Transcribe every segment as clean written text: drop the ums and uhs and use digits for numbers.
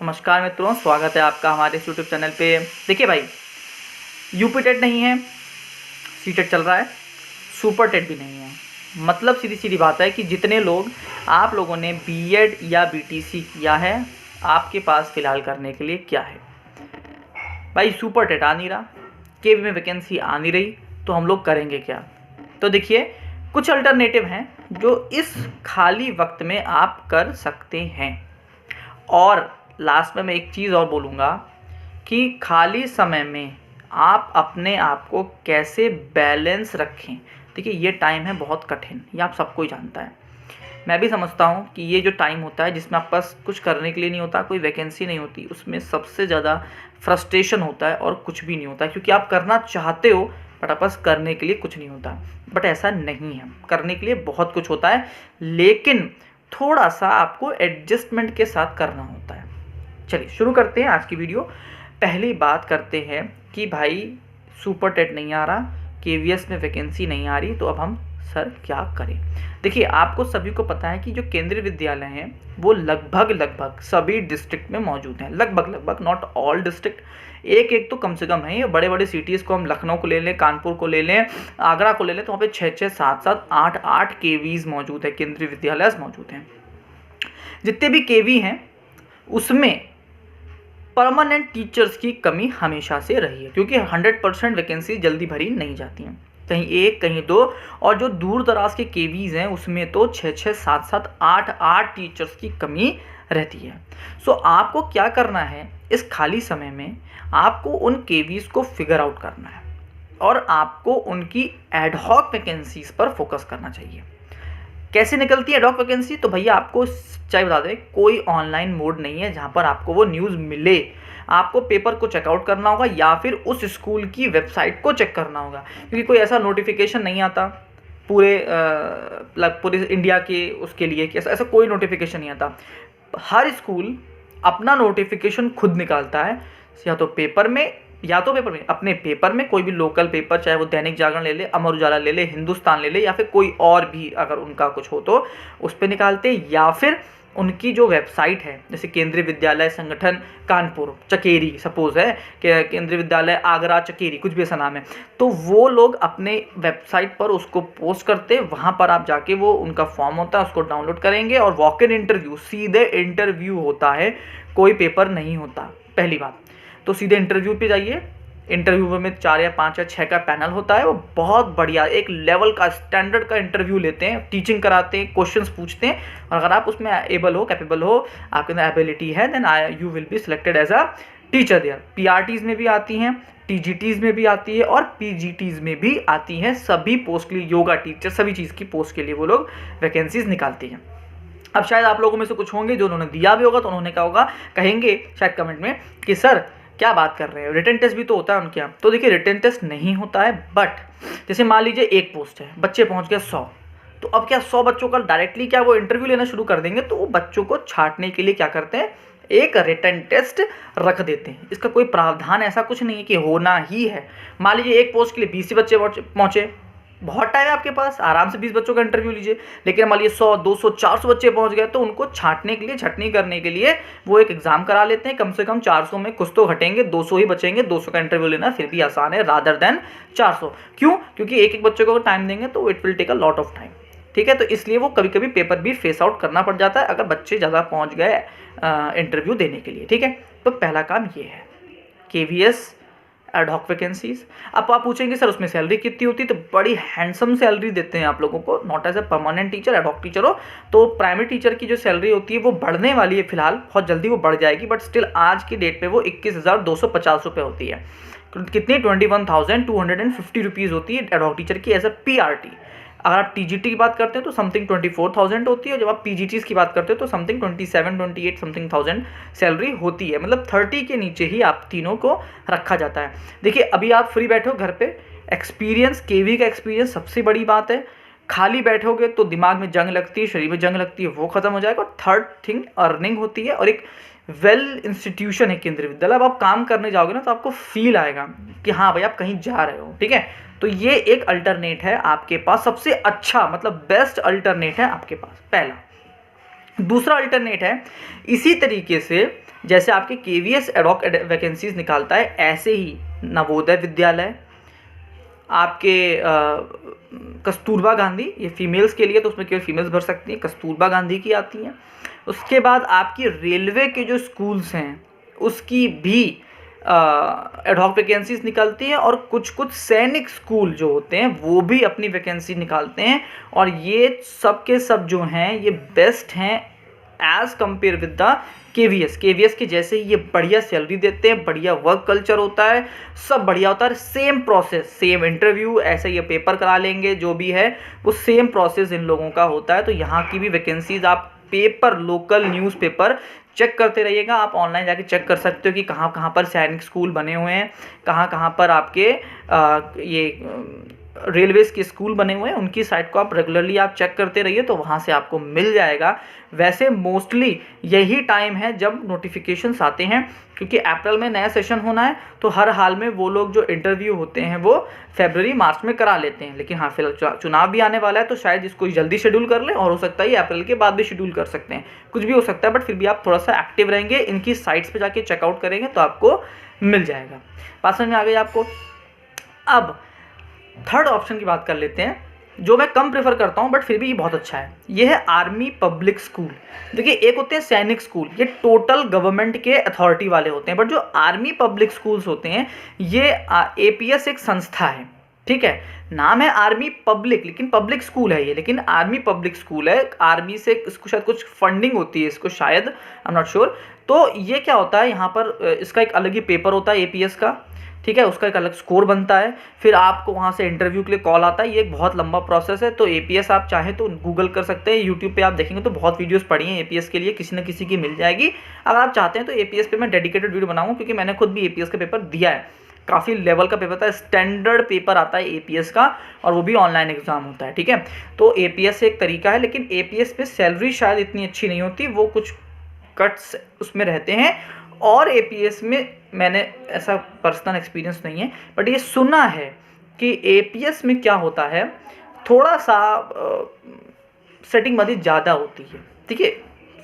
नमस्कार मित्रों, स्वागत है आपका हमारे इस यूट्यूब चैनल पे। देखिए भाई, यूपी टेट नहीं है, सी टेट चल रहा है, सुपर टेट भी नहीं है। मतलब सीधी सीधी बात है कि जितने लोग आप लोगों ने बीएड या बीटीसी किया है, आपके पास फ़िलहाल करने के लिए क्या है भाई? सुपर टेट आ नहीं रहा, केवी में वैकेंसी आ नहीं रही, तो हम लोग करेंगे क्या? तो देखिए, कुछ अल्टरनेटिव हैं जो इस खाली वक्त में आप कर सकते हैं। और लास्ट में मैं एक चीज़ और बोलूँगा कि खाली समय में आप अपने आप को कैसे बैलेंस रखें। देखिए, ये टाइम है बहुत कठिन, ये आप सबको ही जानता है। मैं भी समझता हूँ कि ये जो टाइम होता है जिसमें आपके पास कुछ करने के लिए नहीं होता, कोई वैकेंसी नहीं होती, उसमें सबसे ज़्यादा फ्रस्ट्रेशन होता है और कुछ भी नहीं होता, क्योंकि आप करना चाहते हो बट आपके पास करने के लिए कुछ नहीं होता। बट ऐसा नहीं है, करने के लिए बहुत कुछ होता है, लेकिन थोड़ा सा आपको एडजस्टमेंट के साथ करना होता है। चलिए शुरू करते हैं आज की वीडियो। पहली बात करते हैं कि भाई सुपर टेट नहीं आ रहा, केवीएस में वैकेंसी नहीं आ रही, तो अब हम सर क्या करें? देखिए, आपको सभी को पता है कि जो केंद्रीय विद्यालय हैं वो लगभग सभी डिस्ट्रिक्ट में मौजूद हैं। लगभग, नॉट ऑल डिस्ट्रिक्ट, एक एक तो कम से कम है। ये बड़े बड़े सिटीज़ को हम लखनऊ को ले लें, कानपुर को ले लें, आगरा को ले लें, तो वहाँ पे 6-6, 7-7, 8-8 केवीज़ मौजूद है, केंद्रीय विद्यालय मौजूद हैं। जितने भी केवी हैं उसमें परमानेंट टीचर्स की कमी हमेशा से रही है, क्योंकि 100% वैकेंसी जल्दी भरी नहीं जाती हैं, कहीं एक कहीं दो। और जो दूर दराज के केवीज़ हैं उसमें तो 6-6, 7-7, 8-8 टीचर्स की कमी रहती है। सो आपको क्या करना है, इस खाली समय में आपको उन केवीज़ को फिगर आउट करना है और आपको उनकी एडहॉक वैकेंसीज़ पर फोकस करना चाहिए। कैसे निकलती है एडहॉक वैकेंसी? तो भैया आपको चाहे बता दें, कोई ऑनलाइन मोड नहीं है जहाँ पर आपको वो न्यूज़ मिले। आपको पेपर को चेकआउट करना होगा या फिर उस स्कूल की वेबसाइट को चेक करना होगा, क्योंकि कोई ऐसा नोटिफिकेशन नहीं आता पूरे इंडिया के उसके लिए कि ऐसा कोई नोटिफिकेशन नहीं आता। हर स्कूल अपना नोटिफिकेशन खुद निकालता है, या तो पेपर में अपने पेपर में, कोई भी लोकल पेपर, चाहे वो दैनिक जागरण ले ले, अमर उजाला ले ले, हिंदुस्तान ले ले, या फिर कोई और भी अगर उनका कुछ हो तो उस पर निकालते हैं, या फिर उनकी जो वेबसाइट है, जैसे केंद्रीय विद्यालय संगठन कानपुर चकेरी सपोज है कि केंद्रीय विद्यालय आगरा चकेरी, कुछ भी ऐसा नाम है, तो वो लोग अपने वेबसाइट पर उसको पोस्ट करते हैं। वहाँ पर आप जाके, वो उनका फॉर्म होता है, उसको डाउनलोड करेंगे और वॉक इन इंटरव्यू, सीधे इंटरव्यू होता है, कोई पेपर नहीं होता। पहली बात तो सीधे इंटरव्यू पे जाइए। इंटरव्यू में 4 या 5 या 6 का पैनल होता है, वो बहुत बढ़िया एक लेवल का स्टैंडर्ड का इंटरव्यू लेते हैं, टीचिंग कराते हैं, क्वेश्चंस पूछते हैं, और अगर आप उसमें कैपेबल हो, आपके अंदर एबिलिटी है, then you will be selected as a teacher there. PRTs में भी आती हैं, टीजीटीज में भी आती है और पीजीटीज में भी आती हैं। सभी पोस्ट के लिए, योगा टीचर, सभी चीज़ की पोस्ट के लिए वो लोग वैकेंसीज निकालती हैं। अब शायद आप लोगों में से कुछ होंगे जो उन्होंने दिया भी होगा, तो उन्होंने क्या होगा, कहेंगे शायद कमेंट में कि सर क्या बात कर रहे हैं, रिटन टेस्ट भी तो होता है उनके यहाँ। तो देखिए, रिटन टेस्ट नहीं होता है, बट जैसे मान लीजिए एक पोस्ट है, बच्चे पहुँच गए 100, तो अब क्या 100 बच्चों का डायरेक्टली क्या वो इंटरव्यू लेना शुरू कर देंगे? तो वो बच्चों को छांटने के लिए क्या करते हैं, एक रिटन टेस्ट रख देते हैं। इसका कोई प्रावधान ऐसा कुछ नहीं है कि होना ही है। मान लीजिए एक पोस्ट के लिए 20 बच्चे पहुँचे, बहुत टाइम है आपके पास, आराम से 20 बच्चों का इंटरव्यू लीजिए। लेकिन मान लीजिए 100, 200, 400 बच्चे पहुंच गए, तो उनको छांटने के लिए, छटनी करने के लिए वो एक एग्जाम करा लेते हैं। कम से कम 400 में कुछ तो घटेंगे, 200 ही बचेंगे। 200 का इंटरव्यू लेना फिर भी आसान है रादर देन 400। क्यों? क्योंकि एक एक बच्चे को टाइम देंगे तो it will take a lot of time. ठीक है, तो इसलिए वो कभी कभी पेपर भी फेस आउट करना पड़ जाता है अगर बच्चे ज़्यादा पहुँच गए इंटरव्यू देने के लिए। ठीक है, तो पहला काम ये है, केवीएस एडहॉक वैकेंसीज। अब आप पूछेंगे सर उसमें सैलरी कितनी होती है? तो बड़ी हैंडसम सैलरी देते हैं आप लोगों को, not as a permanent teacher. Ad hoc teacher हो तो प्राइमरी टीचर की जो सैलरी होती है वो बढ़ने वाली है, फिलहाल बहुत जल्दी वो बढ़ जाएगी, बट स्टिल आज की डेट पे वो 21,250 रुपये होती है। कितनी? 21,250 रुपीज़ होती है एडहॉक टीचर की एज ए पीआरटी। अगर आप टीजीटी की बात करते हैं तो समथिंग 24,000 होती है, और जब आप पीजीटीज़ की बात करते हो तो समथिंग 27-28 समथिंग थाउजेंड सैलरी होती है। मतलब 30 के नीचे ही आप तीनों को रखा जाता है। देखिए, अभी आप फ्री बैठो घर पे, एक्सपीरियंस, केवी का एक्सपीरियंस सबसे बड़ी बात है। खाली बैठोगे तो दिमाग में जंग लगती है, शरीर में जंग लगती है, वो खत्म हो जाएगा। और थर्ड थिंग, अर्निंग होती है, और एक वेल इंस्टीट्यूशन है केंद्रीय विद्यालय। अब आप काम करने जाओगे ना तो आपको फील आएगा कि हाँ भाई आप कहीं जा रहे हो। ठीक है, तो ये एक अल्टरनेट है आपके पास, सबसे अच्छा मतलब बेस्ट अल्टरनेट है आपके पास, पहला। दूसरा अल्टरनेट है, इसी तरीके से जैसे आपके केवीएस एडॉक वैकेंसीज निकालता है, ऐसे ही नवोदय विद्यालय, आपके कस्तूरबा गांधी, ये फीमेल्स के लिए तो उसमें केवल फीमेल्स भर सकती हैं, कस्तूरबा गांधी की आती हैं। उसके बाद आपकी रेलवे के जो स्कूल्स हैं उसकी भी एडहॉक वैकेंसीज निकलती हैं, और कुछ कुछ सैनिक स्कूल जो होते हैं वो भी अपनी वैकेंसी निकालते हैं। और ये सब के सब जो हैं ये बेस्ट हैं as compare with the KVS के जैसे ही ये बढ़िया सैलरी देते हैं, बढ़िया वर्क कल्चर होता है, सब बढ़िया होता है, सेम प्रोसेस, सेम इंटरव्यू, ऐसे ये पेपर करा लेंगे, जो भी है वो सेम प्रोसेस इन लोगों का होता है। तो यहाँ की भी वैकेंसीज आप पेपर, लोकल न्यूज़पेपर चेक करते रहिएगा। आप ऑनलाइन जाके चेक कर सकते हो कि कहाँ कहाँ पर सैनिक स्कूल बने हुए हैं, कहाँ कहाँ पर आपके ये रेलवेज़ के स्कूल बने हुए हैं, उनकी साइट को आप रेगुलरली आप चेक करते रहिए, तो वहाँ से आपको मिल जाएगा। वैसे मोस्टली यही टाइम है जब नोटिफिकेशंस आते हैं, क्योंकि अप्रैल में नया सेशन होना है, तो हर हाल में वो लोग जो इंटरव्यू होते हैं वो फरवरी मार्च में करा लेते हैं। लेकिन हाँ, फिलहाल चुनाव भी आने वाला है, तो शायद इसको जल्दी शेड्यूल कर लें, और हो सकता है अप्रैल के बाद भी शेड्यूल कर सकते हैं, कुछ भी हो सकता है। बट फिर भी आप थोड़ा सा एक्टिव रहेंगे, इनकी साइट्स पर जाके चेकआउट करेंगे तो आपको मिल जाएगा। बात समझ में आ गई आपको? अब थर्ड ऑप्शन की बात कर लेते हैं, जो मैं कम प्रेफर करता हूं बट फिर भी ये बहुत अच्छा है। ये है आर्मी पब्लिक स्कूल। देखिए, एक होते हैं सैनिक स्कूल, ये टोटल गवर्नमेंट के अथॉरिटी वाले होते हैं, बट जो आर्मी पब्लिक स्कूल्स होते हैं ये एपीएस एक संस्था है, ठीक है, नाम है आर्मी पब्लिक, लेकिन पब्लिक स्कूल है ये, लेकिन आर्मी पब्लिक स्कूल है, आर्मी से इसको शायद कुछ फंडिंग होती है इसको, शायद, आई एम नॉट श्योर। तो ये क्या होता है, यहाँ पर इसका एक अलग ही पेपर होता है एपीएस का, ठीक है, उसका एक अलग स्कोर बनता है, फिर आपको वहाँ से इंटरव्यू के लिए कॉल आता है। ये एक बहुत लंबा प्रोसेस है। तो एपीएस आप चाहें तो गूगल कर सकते हैं, यूट्यूब पे आप देखेंगे तो बहुत वीडियोस पड़ी हैं एपीएस के लिए, किसी न किसी की मिल जाएगी। अगर आप चाहते हैं तो एपीएस पे मैं डेडिकेटेड वीडियो बनाऊंगा, क्योंकि मैंने खुद भी एपीएस का पेपर दिया है, काफ़ी लेवल का पेपर था, स्टैंडर्ड पेपर आता है एपीएस का, और वो भी ऑनलाइन एग्जाम होता है, ठीक है। तो एपीएस एक तरीका है, लेकिन एपीएस पे सैलरी शायद इतनी अच्छी नहीं होती, वो कुछ कट्स उसमें रहते हैं। और एपीएस में मैंने ऐसा पर्सनल एक्सपीरियंस नहीं है, बट ये सुना है कि एपीएस में क्या होता है, थोड़ा सा सेटिंगबाजी ज़्यादा होती है, ठीक है,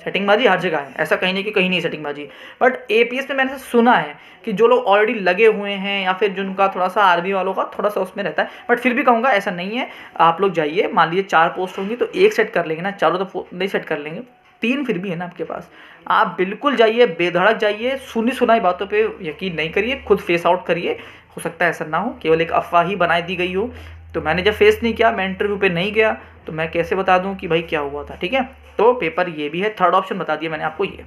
सेटिंगबाजी हर जगह है, ऐसा कहीं नहीं कि कहीं नहीं सेटिंगबाजी, बट एपीएस में मैंने सुना है कि जो लोग ऑलरेडी लगे हुए हैं, या फिर जिनका थोड़ा सा आर्मी वालों का थोड़ा सा उसमें रहता है, बट फिर भी कहूँगा ऐसा नहीं है। आप लोग जाइए, मान लीजिए 4 पोस्ट होंगी तो एक सेट कर लेंगे ना, चारों तो नहीं सेट कर लेंगे, 3 फिर भी है ना आपके पास। आप बिल्कुल जाइए, बेधड़क जाइए, सुनी सुनाई बातों पे यकीन नहीं करिए, खुद फेस आउट करिए। हो सकता है ऐसा ना हो, केवल एक अफवाह ही बनाई दी गई हो। तो मैंने जब फेस नहीं किया, मैं इंटरव्यू पे नहीं गया, तो मैं कैसे बता दूं कि भाई क्या हुआ था, ठीक है। तो पेपर ये भी है, थर्ड ऑप्शन बता दिया मैंने आपको ये।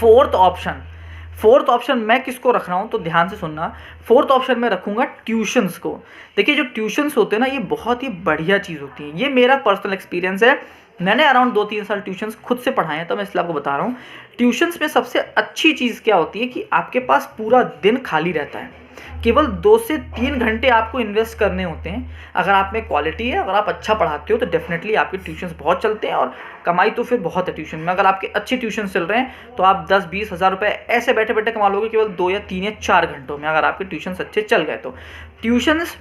फोर्थ ऑप्शन मैं किसको रख रहा हूँ, तो ध्यान से सुनना। फोर्थ ऑप्शन में रखूँगा ट्यूशन्स को। देखिए, जो ट्यूशन्स होते हैं ना, ये बहुत ही बढ़िया चीज़ होती है, ये मेरा पर्सनल एक्सपीरियंस है। मैंने अराउंड 2-3 साल ट्यूशन्स खुद से पढ़ाए हैं, तो मैं इसलिए आपको बता रहा हूँ। ट्यूशन्स में सबसे अच्छी चीज़ क्या होती है कि आपके पास पूरा दिन खाली रहता है, केवल 2 से 3 घंटे आपको इन्वेस्ट करने होते हैं। अगर आप में क्वालिटी है, अगर आप अच्छा पढ़ाते हो, तो डेफिनेटली आपके ट्यूशन्स बहुत चलते हैं, और कमाई तो फिर बहुत है ट्यूशन में। अगर आपके अच्छे ट्यूशन चल रहे हैं तो आप 10-20 हज़ार रुपये ऐसे बैठे बैठे कमा लोगे, केवल 2 या 3 या 4 घंटों में, अगर आपके ट्यूशन्स अच्छे चल गए तो। ट्यूशन्स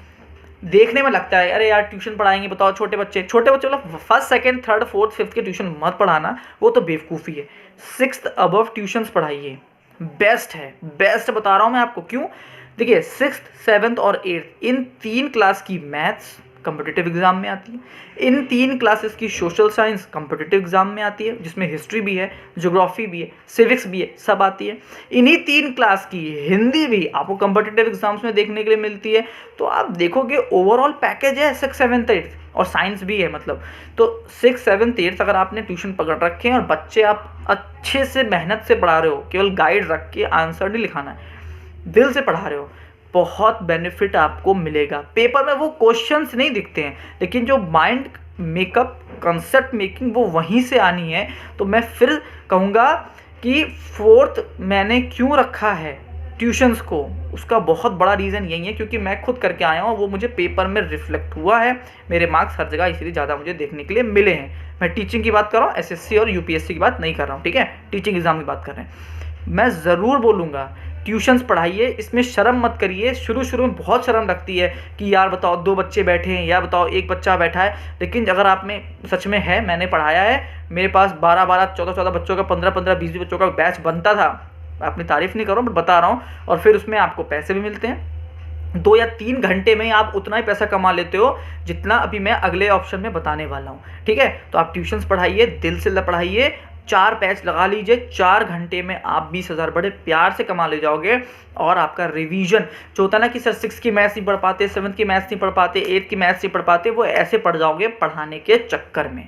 देखने में लगता है, अरे यार ट्यूशन पढ़ाएंगे, बताओ छोटे बच्चे मतलब 1st, 2nd, 3rd, 4th, 5th के ट्यूशन मत पढ़ाना, वो तो बेवकूफ़ी है। 6th अबव ट्यूशन्स पढ़ाइए, बेस्ट है, बेस्ट बता रहा हूँ मैं आपको। क्यों? देखिए, 6th, 7th और 8th इन 3 क्लास की मैथ्स कॉम्पिटिटिव एग्जाम में आती है, इन 3 क्लासेस की सोशल साइंस कॉम्पिटिटिव एग्जाम में आती है, जिसमें हिस्ट्री भी है, ज्योग्राफी भी है, सिविक्स भी है, सब आती है। इन्हीं 3 क्लास की हिंदी भी आपको कॉम्पिटिटिव एग्जाम्स में देखने के लिए मिलती है। तो आप देखोगे ओवरऑल पैकेज है 6th, 7th, 8th, और साइंस भी है, मतलब तो 6th, 7th, 8th अगर आपने ट्यूशन पकड़ रखे हैं और बच्चे आप अच्छे से मेहनत से पढ़ा रहे हो, केवल गाइड रख के आंसर नहीं लिखाना है, दिल से पढ़ा रहे हो, बहुत बेनिफिट आपको मिलेगा। पेपर में वो क्वेश्चंस नहीं दिखते हैं, लेकिन जो माइंड मेकअप, कंसेप्ट मेकिंग, वो वहीं से आनी है। तो मैं फिर कहूँगा कि 4th मैंने क्यों रखा है ट्यूशन्स को, उसका बहुत बड़ा रीज़न यही है, क्योंकि मैं खुद करके आया हूँ, वो मुझे पेपर में रिफ्लेक्ट हुआ है, मेरे मार्क्स हर जगह इसीलिए ज़्यादा मुझे देखने के लिए मिले हैं। मैं टीचिंग की बात कर रहा हूँ, एसएससी और यूपीएससी की बात नहीं कर रहा हूँ, ठीक है, टीचिंग एग्जाम की बात कर रहे हैं। मैं ज़रूर बोलूँगा ट्यूशन्स पढ़ाइए, इसमें शर्म मत करिए। शुरू में बहुत शर्म लगती है कि यार बताओ 2 बच्चे बैठे हैं, या बताओ 1 बच्चा बैठा है, लेकिन अगर आप में सच में है, मैंने पढ़ाया है, मेरे पास 12-12, 14-14 बच्चों का, 15-15, 20-20 बच्चों का बैच बनता था। अपनी तारीफ़ नहीं कर रहा हूँ, बट बता रहा हूँ। और फिर उसमें आपको पैसे भी मिलते हैं। 2 या 3 घंटे में आप उतना ही पैसा कमा लेते हो जितना अभी मैं अगले ऑप्शन में बताने वाला हूँ, ठीक है। तो आप ट्यूशन्स पढ़ाइए, दिल से पढ़ाइए, 4 बैच लगा लीजिए, 4 घंटे में आप 20,000 बड़े प्यार से कमा ले जाओगे। और आपका रिवीजन जो होता है ना कि सर 6 की मैथ्स नहीं पढ़ पाते, 7 की मैथ्स नहीं पढ़ पाते, 8 की मैथ्स नहीं पढ़ पाते, वो ऐसे पढ़ जाओगे पढ़ाने के चक्कर में।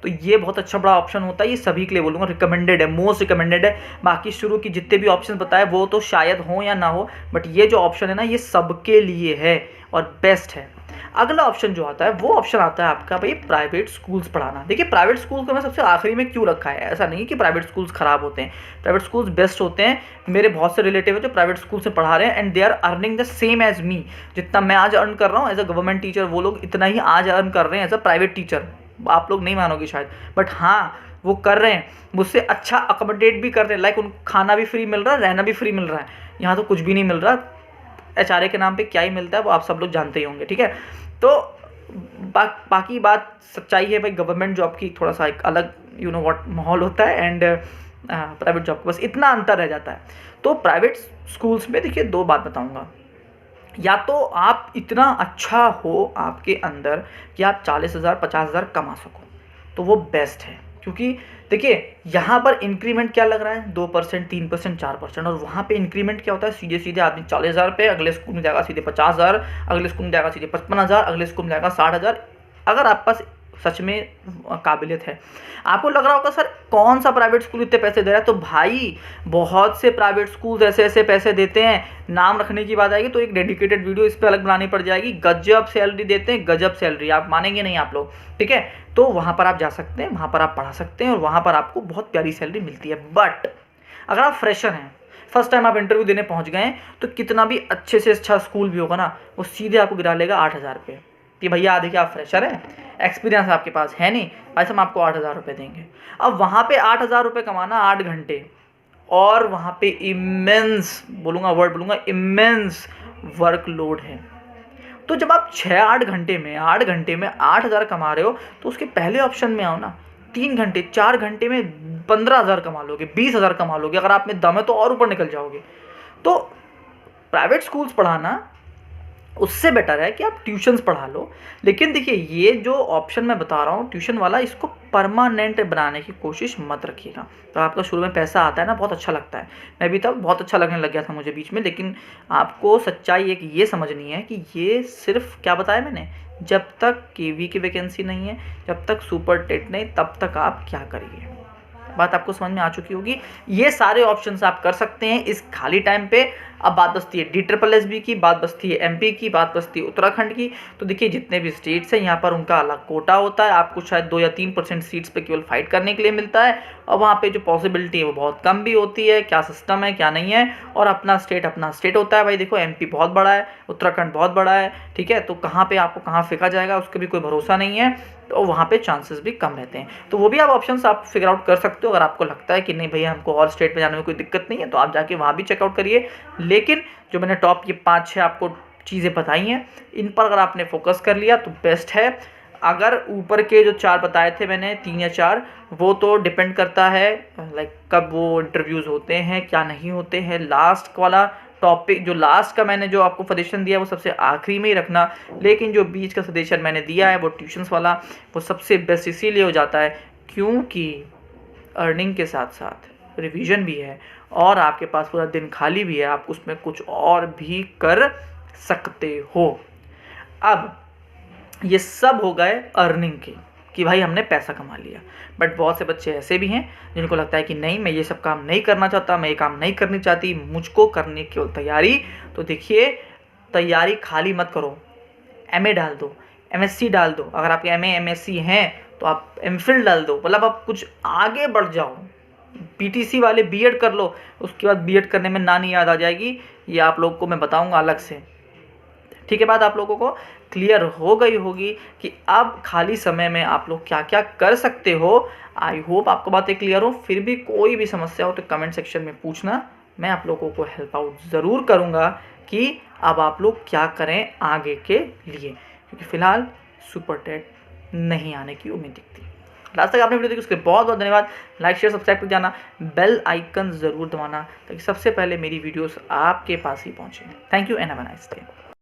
तो ये बहुत अच्छा बड़ा ऑप्शन होता है, ये सभी के लिए बोलूँगा रिकमेंडेड है, मोस्ट रिकमेंडेड है। बाकी शुरू की जितने भी ऑप्शन बताए वो तो शायद हो या ना हो, बट ये जो ऑप्शन है ना, ये सबके लिए है और बेस्ट है। अगला ऑप्शन जो आता है वो ऑप्शन आता है आपका भाई प्राइवेट स्कूल्स पढ़ाना। देखिए प्राइवेट स्कूल को मैं सबसे आखिरी में क्यों रखा है, ऐसा नहीं है कि प्राइवेट स्कूल्स ख़राब होते हैं, प्राइवेट स्कूल्स बेस्ट होते हैं। मेरे बहुत से रिलेटिव है जो प्राइवेट स्कूल से पढ़ा रहे हैं and they are earning the same as me. जितना मैं आज अर्न कर रहा हूँ एज अ गवर्नमेंट टीचर, वो लोग इतना ही आज अर्न कर रहे हैं एज अ प्राइवेट टीचर। आप लोग नहीं मानोगे शायद, बट हाँ वो कर रहे हैं, मुझसे अच्छा अकोमोडेट भी कर रहे हैं। लाइक उनको खाना भी फ्री मिल रहा है, रहना भी फ्री मिल रहा है। यहाँ तो कुछ भी नहीं मिल रहा, HRA के नाम पे क्या ही मिलता है वो आप सब लोग जानते ही होंगे, ठीक है। तो बाकी बात सच्चाई है भाई, गवर्नमेंट जॉब की थोड़ा सा एक अलग यू नो व्हाट माहौल होता है एंड प्राइवेट जॉब का बस इतना अंतर रह जाता है। तो प्राइवेट स्कूल्स में देखिए 2 बात बताऊंगा, या तो आप इतना अच्छा हो आपके अंदर कि आप 40,000 50,000 कमा सको, तो वो बेस्ट है। क्योंकि देखिए यहाँ पर इंक्रीमेंट क्या लग रहा है, 2%, 3%, 4%, और वहाँ पे इंक्रीमेंट क्या होता है, सीधे सीधे आदमी 40,000 पे, अगले स्कूल में जाएगा सीधे 50,000, अगले स्कूल में जाएगा सीधे 55,000, अगले स्कूल में जाएगा 60,000। अगर आप पास सच में काबिलियत है, आपको लग रहा होगा सर कौन सा प्राइवेट स्कूल इतने पैसे दे रहा है, तो भाई बहुत से प्राइवेट स्कूल ऐसे ऐसे पैसे देते हैं, नाम रखने की बात आएगी तो एक डेडिकेटेड वीडियो इस पर अलग बनानी पड़ जाएगी। गजब सैलरी देते हैं, गजब सैलरी, आप मानेंगे नहीं आप लोग, ठीक है। तो वहाँ पर आप जा सकते हैं, वहाँ पर आप पढ़ा सकते हैं और वहाँ पर आपको बहुत प्यारी सैलरी मिलती है। बट अगर आप फ्रेशर हैं, फर्स्ट टाइम आप इंटरव्यू देने पहुँच गए हैं, तो कितना भी अच्छे से अच्छा स्कूल भी होगा ना, वो सीधे आपको गिरा लेगा 8,000 रुपये कि भैया देखिए आप फ्रेशर हैं, एक्सपीरियंस आपके पास है नहीं, ऐसे हम आपको 8,000 रुपये देंगे। अब वहाँ पे 8,000 रुपये कमाना 8 घंटे, और वहाँ पे इमेंस इमेंस वर्कलोड है। तो जब आप 8 घंटे में 8,000 कमा रहे हो, तो उसके पहले ऑप्शन में आओ ना, 3 घंटे 4 घंटे में 15,000 कमा लोगे, 20,000 कमा लोगे, अगर आप में दम है तो और ऊपर निकल जाओगे। तो प्राइवेट स्कूल्स पढ़ाना उससे बेटर है कि आप ट्यूशन्स पढ़ा लो। लेकिन देखिए ये जो ऑप्शन मैं बता रहा हूँ ट्यूशन वाला, इसको परमानेंट बनाने की कोशिश मत रखिएगा। तो आपका शुरू में पैसा आता है ना, बहुत अच्छा लगता है, मैं भी तब बहुत अच्छा लगने लग गया था मुझे बीच में। लेकिन आपको सच्चाई एक ये समझनी है कि ये सिर्फ क्या बताया मैंने, जब तक KV की वैकेंसी नहीं है, जब तक सुपर टेट नहीं, तब तक आप क्या करिए। बात आपको समझ में आ चुकी होगी। ये सारे ऑप्शंस आप कर सकते हैं इस खाली टाइम पे। अब बात बचती है DSSB की, बात बचती है MP की, बात बचती है उत्तराखंड की। तो देखिए जितने भी स्टेट्स हैं यहाँ पर उनका अलग कोटा होता है, आपको शायद 2 या 3% सीट्स पे केवल फाइट करने के लिए मिलता है, और वहाँ पे जो पॉसिबिलिटी है वो बहुत कम भी होती है, क्या सिस्टम है क्या नहीं है। और अपना स्टेट होता है भाई, देखो MP बहुत बड़ा है, उत्तराखंड बहुत बड़ा है, ठीक है। तो कहाँ पे आपको कहाँ फेंका जाएगा उसका भी कोई भरोसा नहीं है, तो वहाँ पे चांसेस भी कम रहते हैं। तो वो भी आप ऑप्शंस आप फिगर आउट कर सकते हो। अगर आपको लगता है कि नहीं भैया हमको और स्टेट में जाने में कोई दिक्कत नहीं है, तो आप जाके वहाँ भी चेकआउट करिए। लेकिन जो मैंने टॉप ये 5-6 आपको चीज़ें बताई हैं, इन पर अगर आपने फोकस कर लिया तो बेस्ट है। अगर ऊपर के जो 4 बताए थे मैंने, 3 या 4, वो तो डिपेंड करता है लाइक कब वो इंटरव्यूज़ होते हैं क्या नहीं होते हैं। लास्ट वाला टॉपिक जो लास्ट का मैंने जो आपको सजेशन दिया वो सबसे आखिरी में ही रखना, लेकिन जो बीच का सजेशन मैंने दिया है वो ट्यूशन्स वाला, वो सबसे बेस्ट इसीलिए हो जाता है क्योंकि अर्निंग के साथ साथ रिवीजन भी है और आपके पास पूरा दिन खाली भी है, आप उसमें कुछ और भी कर सकते हो। अब ये सब हो गए अर्निंग के कि भाई हमने पैसा कमा लिया। बट बहुत से बच्चे ऐसे भी हैं जिनको लगता है कि नहीं मैं ये सब काम नहीं करना चाहता, मैं ये काम नहीं करनी चाहती, मुझको करने की केवल तैयारी। तो देखिए तैयारी खाली मत करो, MA डाल दो, MSc डाल दो, अगर आपके MA MSc हैं तो आप MPhil डाल दो, मतलब आप कुछ आगे बढ़ जाओ। PTC वाले B.Ed कर लो, उसके बाद B.Ed करने में नानी याद आ जाएगी, ये आप लोग को मैं बताऊँगा अलग से। ठीक है, बात आप लोगों को क्लियर हो गई होगी कि अब खाली समय में आप लोग क्या क्या कर सकते हो। आई होप आपको बातें क्लियर हो। फिर भी कोई भी समस्या हो तो कमेंट सेक्शन में पूछना, मैं आप लोगों को हेल्प आउट ज़रूर करूँगा कि अब आप लोग क्या करें आगे के लिए, क्योंकि फ़िलहाल सुपर टेट नहीं आने की उम्मीद दिखती। लास्ट तक आपने वीडियो देखी उसके बहुत बहुत धन्यवाद। लाइक शेयर सब्सक्राइब कर जाना, बेल आइकन ज़रूर दबाना ताकि सबसे पहले मेरी वीडियोस आपके पास ही पहुँचे। Thank you and have a nice day.